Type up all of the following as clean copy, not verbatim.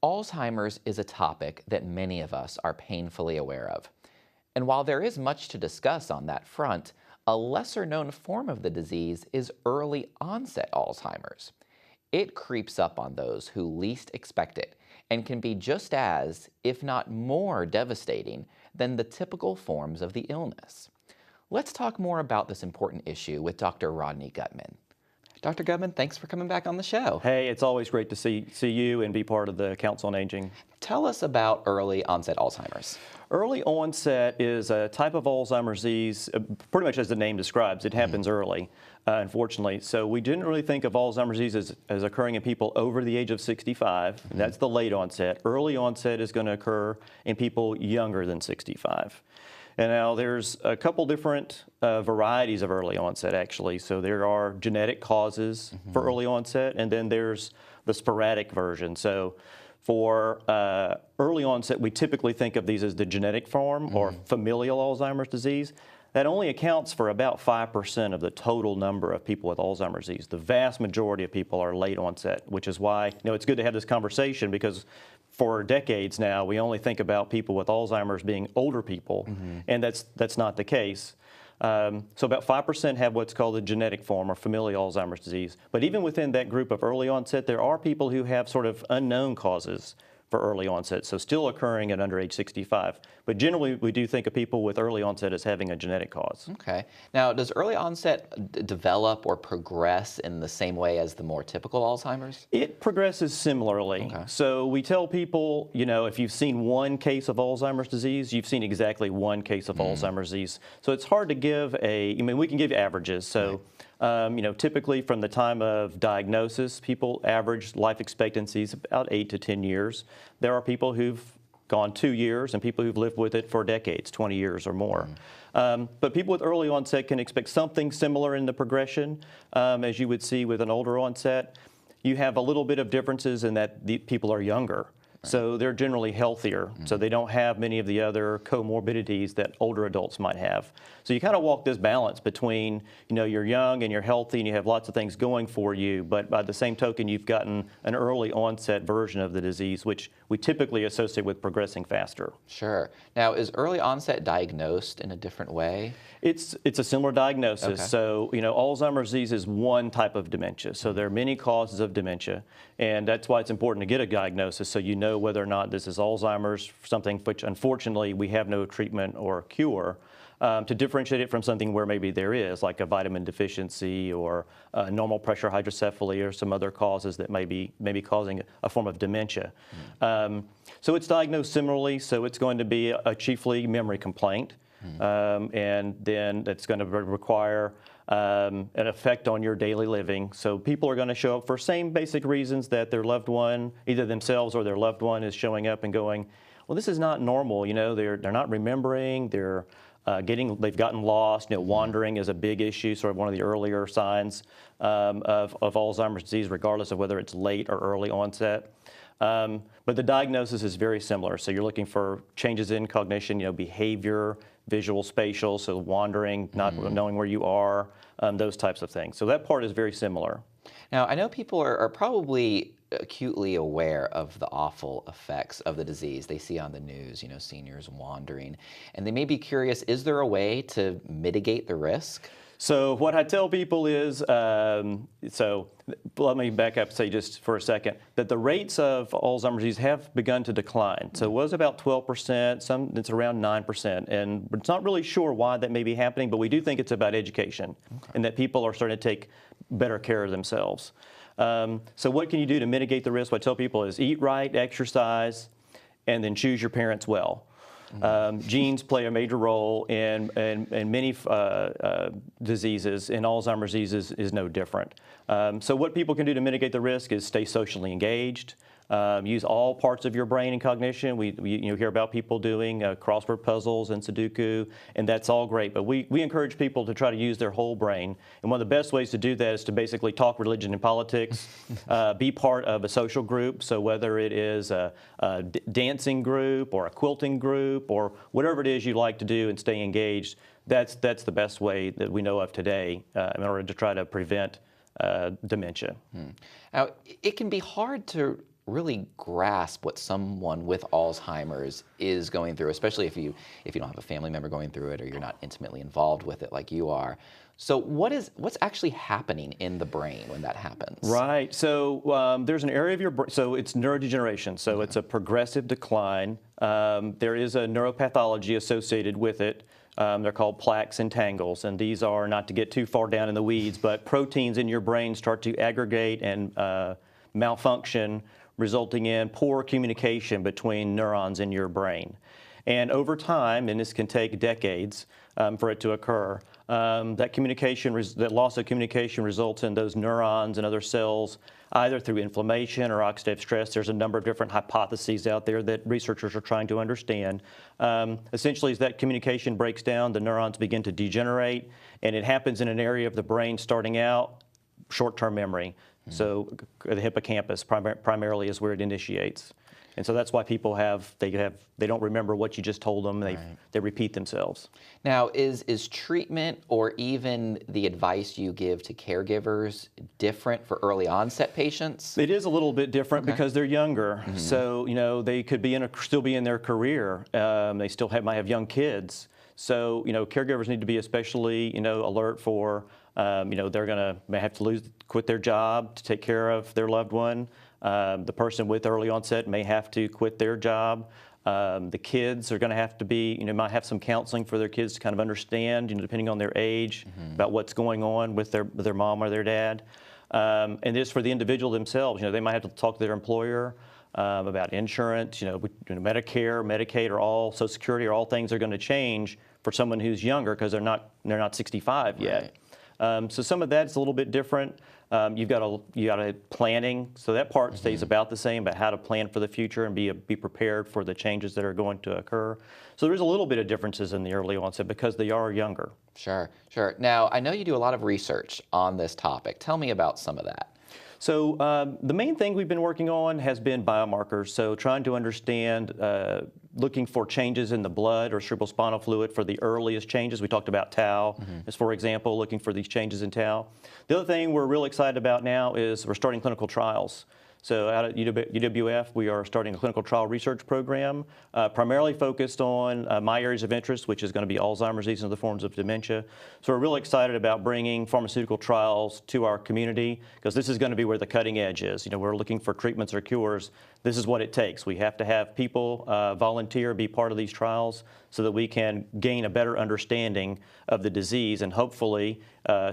Alzheimer's is a topic that many of us are painfully aware of. And while there is much to discuss on that front, a lesser-known form of the disease is early-onset Alzheimer's. It creeps up on those who least expect it and can be just as, if not more, devastating than the typical forms of the illness. Let's talk more about this important issue with Dr. Rodney Gutman. Dr. Gutman, thanks for coming back on the show. Hey, it's always great to see you and be part of the Council on Aging. Tell us about early onset Alzheimer's. Early onset is a type of Alzheimer's disease, pretty much as the name describes. It happens early, unfortunately. So we didn't really think of Alzheimer's disease as occurring in people over the age of 65. And that's the late onset. Early onset is going to occur in people younger than 65. And now there's a couple different varieties of early onset, actually. So there are genetic causes for early onset, and then there's the sporadic version. So for early onset, we typically think of these as the genetic form or familial Alzheimer's disease. That only accounts for about 5% of the total number of people with Alzheimer's disease. The vast majority of people are late onset, which is why it's good to have this conversation, because for decades now, we only think about people with Alzheimer's being older people, and that's not the case. So about 5% have what's called the genetic form or familial Alzheimer's disease. But even within that group of early onset, there are people who have sort of unknown causes for early onset, so still occurring at under age 65. But generally, we do think of people with early onset as having a genetic cause. Okay. Now, does early onset develop or progress in the same way as the more typical Alzheimer's? It progresses similarly. Okay. So we tell people, if you've seen one case of Alzheimer's disease, you've seen exactly one case of Alzheimer's disease. So it's hard to give we can give averages. So, typically from the time of diagnosis, people average life expectancies about 8 to 10 years. There are people who've gone 2 years and people who've lived with it for decades, 20 years or more. But people with early onset can expect something similar in the progression as you would see with an older onset. You have a little bit of differences in that the people are younger. So they're generally healthier, so they don't have many of the other comorbidities that older adults might have. So you kind of walk this balance between, you're young and you're healthy and you have lots of things going for you, but by the same token, you've gotten an early onset version of the disease, which we typically associate with progressing faster. Sure. Now, is early onset diagnosed in a different way? It's a similar diagnosis. Okay. So, Alzheimer's disease is one type of dementia. So there are many causes of dementia, and that's why it's important to get a diagnosis so you know whether or not this is Alzheimer's, something which unfortunately we have no treatment or cure, to differentiate it from something where maybe there is, like a vitamin deficiency or normal pressure hydrocephaly or some other causes that may be causing a form of dementia. So it's diagnosed similarly, so it's going to be a chiefly memory complaint. And then it's going to require an effect on your daily living. So people are going to show up for same basic reasons that their loved one, either themselves or their loved one, is showing up and going, well, this is not normal. They're not remembering. They've gotten lost. Wandering is a big issue, sort of one of the earlier signs of Alzheimer's disease, regardless of whether it's late or early onset. But the diagnosis is very similar. So you're looking for changes in cognition, behavior, visual, spatial, so wandering, not knowing where you are, those types of things. So that part is very similar. Now, I know people are probably acutely aware of the awful effects of the disease they see on the news, seniors wandering, and they may be curious, is there a way to mitigate the risk? So what I tell people is, so let me back up and say just for a second, that the rates of Alzheimer's disease have begun to decline. So it was about 12%, it's around 9%, and we're not really sure why that may be happening, but we do think it's about education, and that people are starting to take better care of themselves. So what can you do to mitigate the risk? What I tell people is eat right, exercise, and then choose your parents well. Genes play a major role in many diseases, and Alzheimer's disease is no different. So what people can do to mitigate the risk is stay socially engaged, use all parts of your brain and cognition. We hear about people doing crossword puzzles and Sudoku, and that's all great. But we encourage people to try to use their whole brain. And one of the best ways to do that is to basically talk religion and politics, be part of a social group. So whether it is a dancing group or a quilting group or whatever it is you like to do and stay engaged, that's the best way that we know of today in order to try to prevent dementia. Now, it can be hard to really grasp what someone with Alzheimer's is going through, especially if you don't have a family member going through it or you're not intimately involved with it like you are. So what's actually happening in the brain when that happens? Right. So there's an area of your brain. So it's neurodegeneration. So it's a progressive decline. There is a neuropathology associated with it. They're called plaques and tangles, and these are, not to get too far down in the weeds, but proteins in your brain start to aggregate and malfunction, resulting in poor communication between neurons in your brain. And over time, and this can take decades for it to occur, that loss of communication results in those neurons and other cells either through inflammation or oxidative stress. There's a number of different hypotheses out there that researchers are trying to understand. Essentially, as that communication breaks down, the neurons begin to degenerate, and it happens in an area of the brain starting out short-term memory. So the hippocampus primarily is where it initiates. And so that's why people they don't remember what you just told them. They repeat themselves. Now, is treatment or even the advice you give to caregivers different for early onset patients? It is a little bit different because they're younger. So, they could still be in their career. They still might have young kids. So, caregivers need to be especially, alert for, may have to quit their job to take care of their loved one. The person with early onset may have to quit their job. The kids are going to have to might have some counseling for their kids to kind of understand, depending on their age, about what's going on with their mom or their dad. And just for the individual themselves, they might have to talk to their employer about insurance. Medicare, Medicaid, or all Social Security, are all things that are going to change for someone who's younger because they're not 65 yet. So some of that's a little bit different. You got a planning, so that part stays about the same, about how to plan for the future and be prepared for the changes that are going to occur. So there's a little bit of differences in the early onset because they are younger. Sure. Now, I know you do a lot of research on this topic. Tell me about some of that. So the main thing we've been working on has been biomarkers. So trying to understand, looking for changes in the blood or cerebrospinal fluid for the earliest changes. We talked about tau, as for example, looking for these changes in tau. The other thing we're really excited about now is we're starting clinical trials. So out at UWF, we are starting a clinical trial research program, primarily focused on my areas of interest, which is going to be Alzheimer's disease and other forms of dementia. So we're really excited about bringing pharmaceutical trials to our community because this is going to be where the cutting edge is. We're looking for treatments or cures. This is what it takes. We have to have people volunteer, be part of these trials so that we can gain a better understanding of the disease and hopefully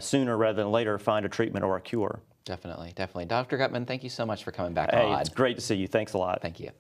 sooner rather than later find a treatment or a cure. Definitely. Dr. Gutman, thank you so much for coming back Hey, on. it's great to see you. Thanks a lot. Thank you.